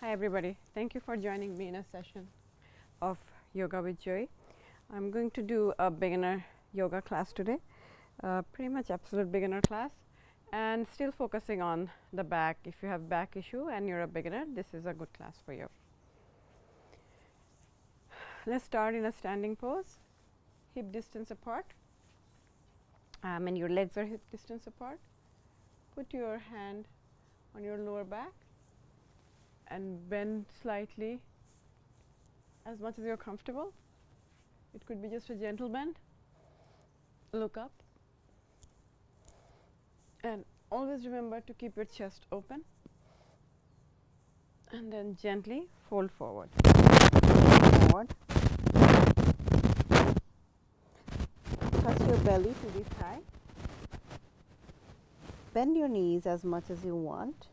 Hi everybody, thank you for joining me in a session of Yoga with Joy. I'm going to do a beginner yoga class today, pretty much absolute beginner class, and still focusing on the back. If you have back issue and you're a beginner, this is a good class for you. Let's start in a standing pose, hip distance apart, and your legs are hip distance apart. Put your hand on your lower back and bend slightly as much as you're comfortable. It could be just a gentle bend. Look up and always remember to keep your chest open, and then gently fold forward. Touch your belly to the thigh. Bend your knees as much as you want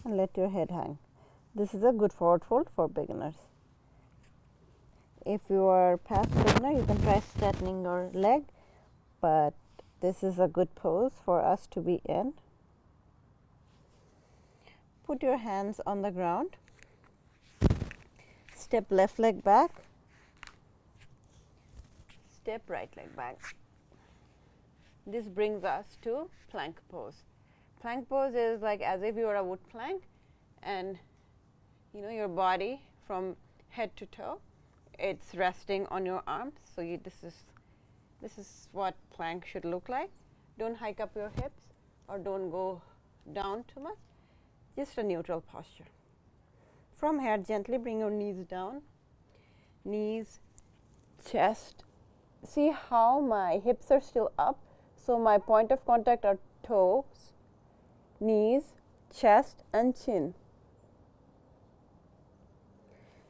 and let your head hang. This is a good forward fold for beginners. If you are past beginner, you can try straightening your leg, but this is a good pose for us to be in. Put your hands on the ground. Step left leg back. Step right leg back. This brings us to plank pose. Plank pose is like as if you are a wood plank, and your body from head to toe, it's resting on your arms. So this is what plank should look like. Don't hike up your hips or don't go down too much. Just a neutral posture. From here, gently bring your knees down. Knees, chest. See how my hips are still up. So my point of contact are toes, knees, chest and chin.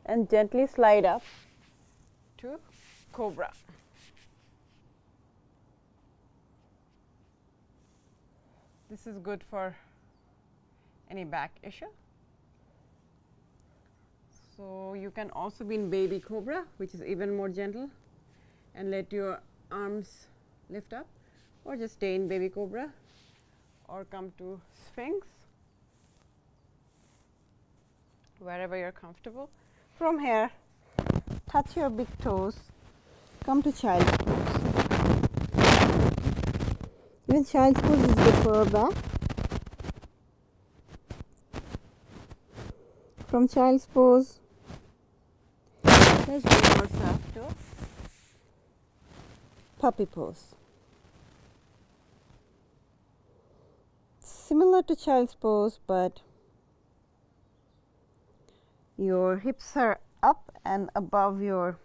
And gently slide up to cobra. This is good for any back issue. So you can also be in baby cobra, which is even more gentle, and let your arms lift up, or just stay in baby cobra or come to sphinx, wherever you're comfortable. From here, touch your big toes, come to child's pose. Even child's pose is good for our back. From child's pose, let's bring ourselves to puppy pose. Similar to child's pose, but your hips are up and above your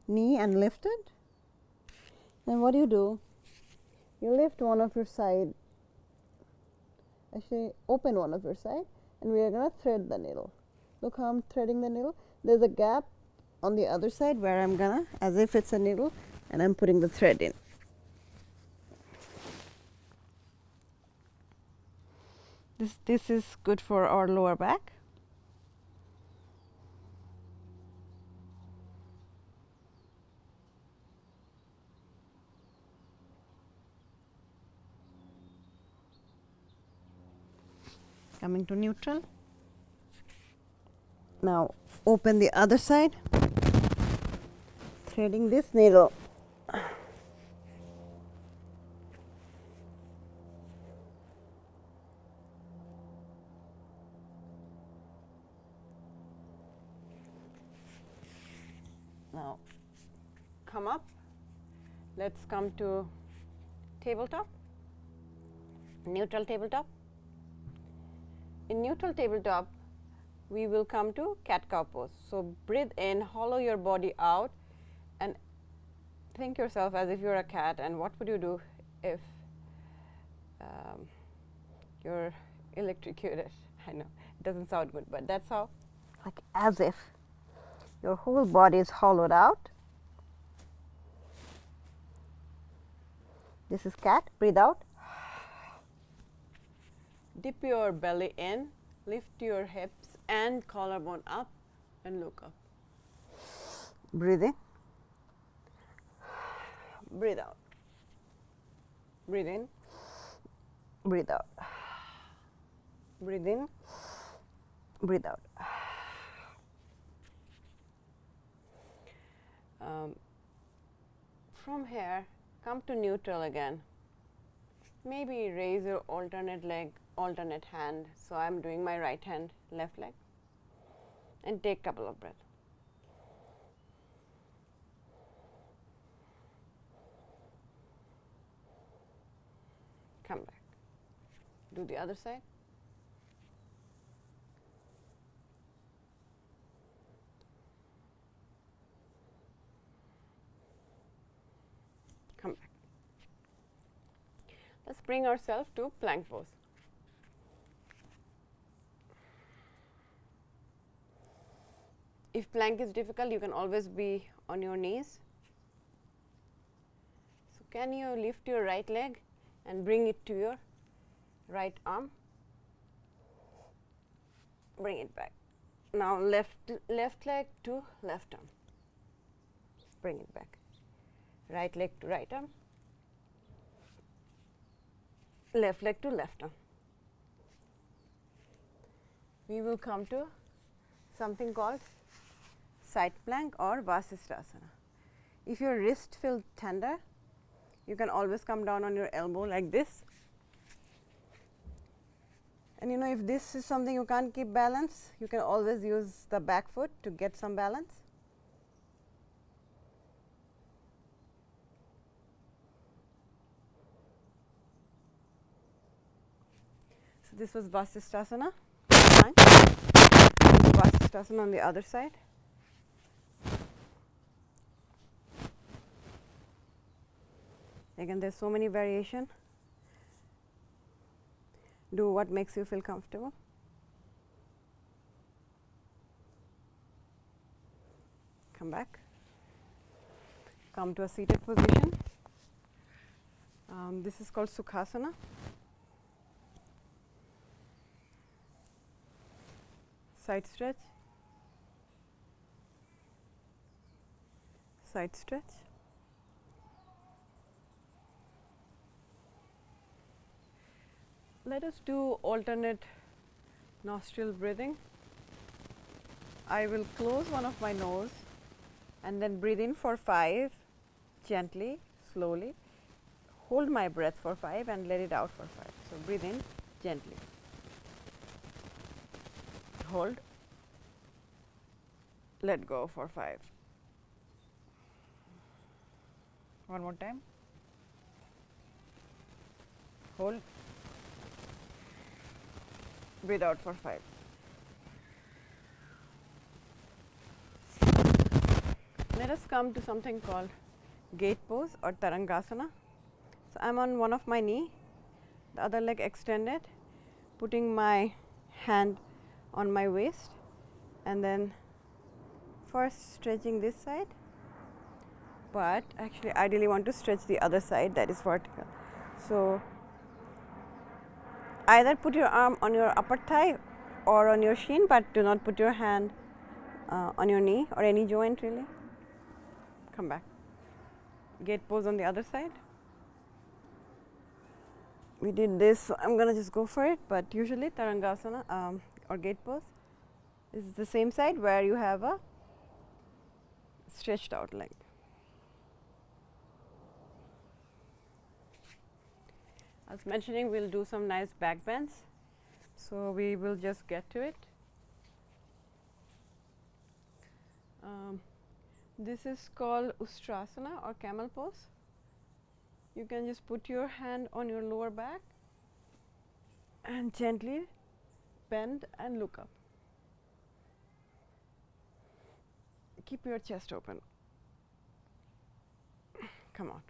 knee and lifted. And what do? You lift one of your side, actually open one of your side, and we are going to thread the needle. Look how I'm threading the needle. There's a gap on the other side where I'm going to, as if it's a needle, and I'm putting the thread in. This is good for our lower back. Coming to neutral. Now open the other side, threading this needle. Now come up. Let's come to tabletop, neutral tabletop. In neutral tabletop, we will come to cat-cow pose. So breathe in, hollow your body out, and think yourself as if you're a cat. And what would you do if you're electrocuted? I know it doesn't sound good, but that's how, like as if your whole body is hollowed out. This is cat. Breathe out. Dip your belly in, lift your hips and collarbone up, and look up. Breathe in. Breathe out. Breathe in. Breathe out. Breathe in. Breathe out. From here, come to neutral again. Maybe raise your alternate leg, alternate hand. So I'm doing my right hand, left leg, and take a couple of breaths. Come back. Do the other side. Come back. Let's bring ourselves to plank pose. If plank is difficult, you can always be on your knees. So can you lift your right leg and bring it to your right arm? Bring it back. Now left leg to left arm. Bring it back. Right leg to right arm. Left leg to left arm. We will come to something called side plank or Vasisthasana. If your wrist feels tender, you can always come down on your elbow like this. And you know, if this is something you can't keep balance, you can always use the back foot to get some balance. So this was Vasisthasana. Vasisthasana on the other side. Again, there's so many variation. Do what makes you feel comfortable. Come back. Come to a seated position. This is called Sukhasana. Side stretch. Side stretch. Let us do alternate nostril breathing. I will close one of my nose and then breathe in for 5, gently, slowly. Hold my breath for 5 and let it out for 5. So breathe in gently. Hold. Let go for 5. One more time. Hold. Breathe out for 5. Let us come to something called gate pose or Tarangasana. So I'm on one of my knee, the other leg extended, putting my hand on my waist, and then first stretching this side, but actually ideally want to stretch the other side that is vertical. So either put your arm on your upper thigh or on your shin, but do not put your hand on your knee or any joint really. Come back. Gate pose on the other side. We did this, so I'm going to just go for it, but usually Tarangasana or gate pose is the same side where you have a stretched out leg. I was mentioning we'll do some nice back bends, so we will just get to it. This is called Ustrasana or camel pose. You can just put your hand on your lower back and gently bend and look up. Keep your chest open. Come out.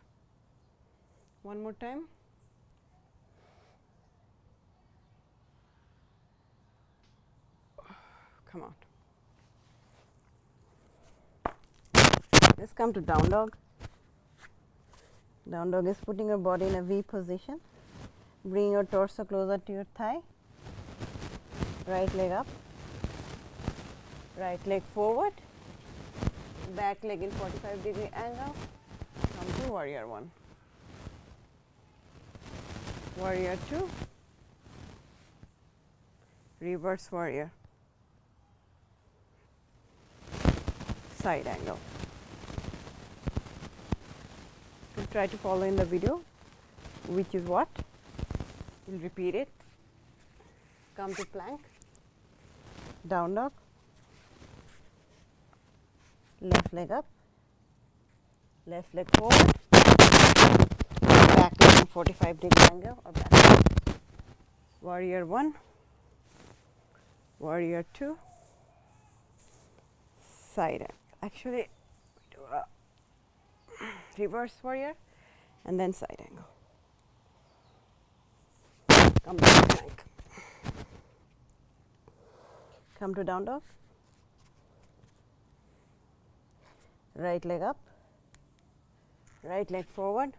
One more time. Come out. Let's come to down dog. Down dog is putting your body in a V position. Bring your torso closer to your thigh. Right leg up. Right leg forward. Back leg in 45-degree angle. Come to warrior 1. Warrior 2. Reverse warrior. side angle. We'll try to follow in the video which is what. We'll repeat it. Come to plank, down dog, left leg up, left leg forward, back leg in 45-degree angle or back. Warrior 1, warrior 2, side angle. Actually, do a reverse warrior and then side angle. Come back to plank. Come to down dog. Right leg up, right leg forward.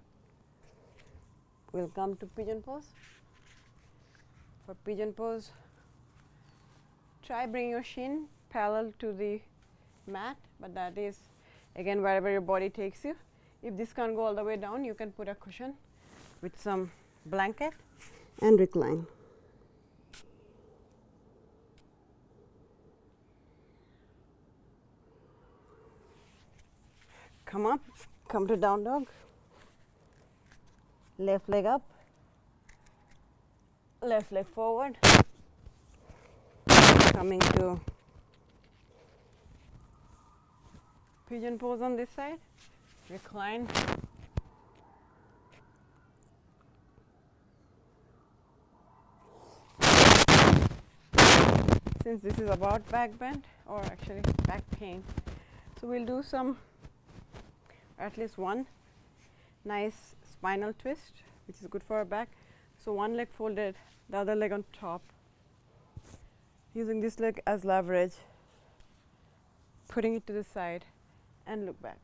We'll come to pigeon pose. For pigeon pose, try bring your shin parallel to the mat, but that is again wherever your body takes you. If this can't go all the way down, you can put a cushion with some blanket and recline. Come up, come to down dog, left leg up, left leg forward, coming to pigeon pose on this side, recline, since this is about back bend or actually back pain, so we'll do some at least one nice spinal twist which is good for our back. So one leg folded, the other leg on top, using this leg as leverage, putting it to the side and look back.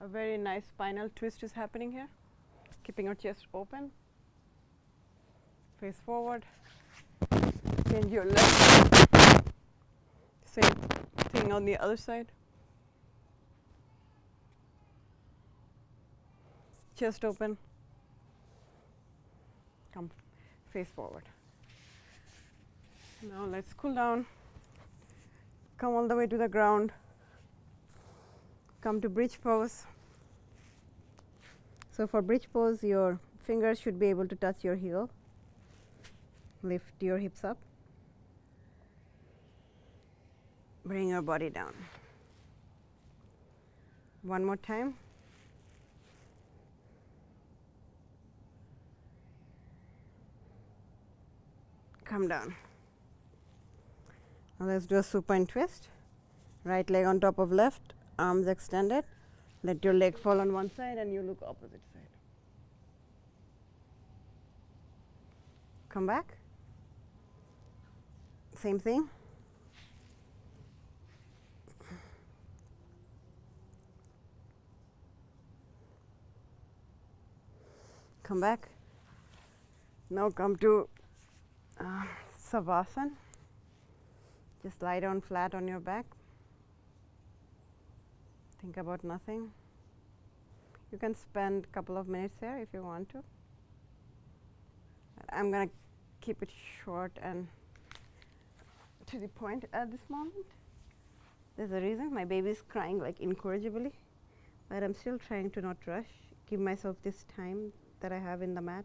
A very nice spinal twist is happening here, keeping our chest open, face forward, change your leg, same thing on the other side. Chest open, come face forward. Now let's cool down, come all the way to the ground, come to bridge pose. So for bridge pose, your fingers should be able to touch your heel. Lift your hips up, bring your body down. One more time. Come down. Now let's do a supine twist. Right leg on top of left, arms extended. Let your leg fall on one side and you look opposite side. Come back. Same thing. Come back. Now come to Savasana. Just lie down flat on your back. Think about nothing. You can spend a couple of minutes here if you want to. I'm going to keep it short and to the point at this moment. There's a reason. My baby is crying like incorrigibly, but I'm still trying to not rush, give myself this time that I have in the mat.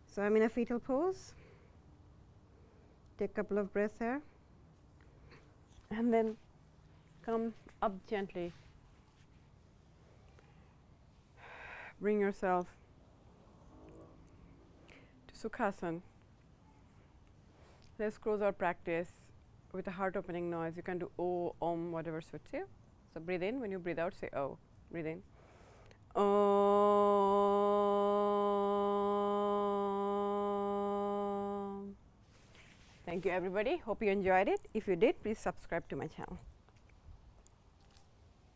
So I'm in a fetal pose. Take a couple of breaths here and then come up gently. Bring yourself to Sukhasana. Let's close our practice with a heart opening noise. You can do O, Om, whatever suits you. So breathe in. When you breathe out, say O. Breathe in. Om. Thank you, everybody. Hope you enjoyed it. If you did, please subscribe to my channel.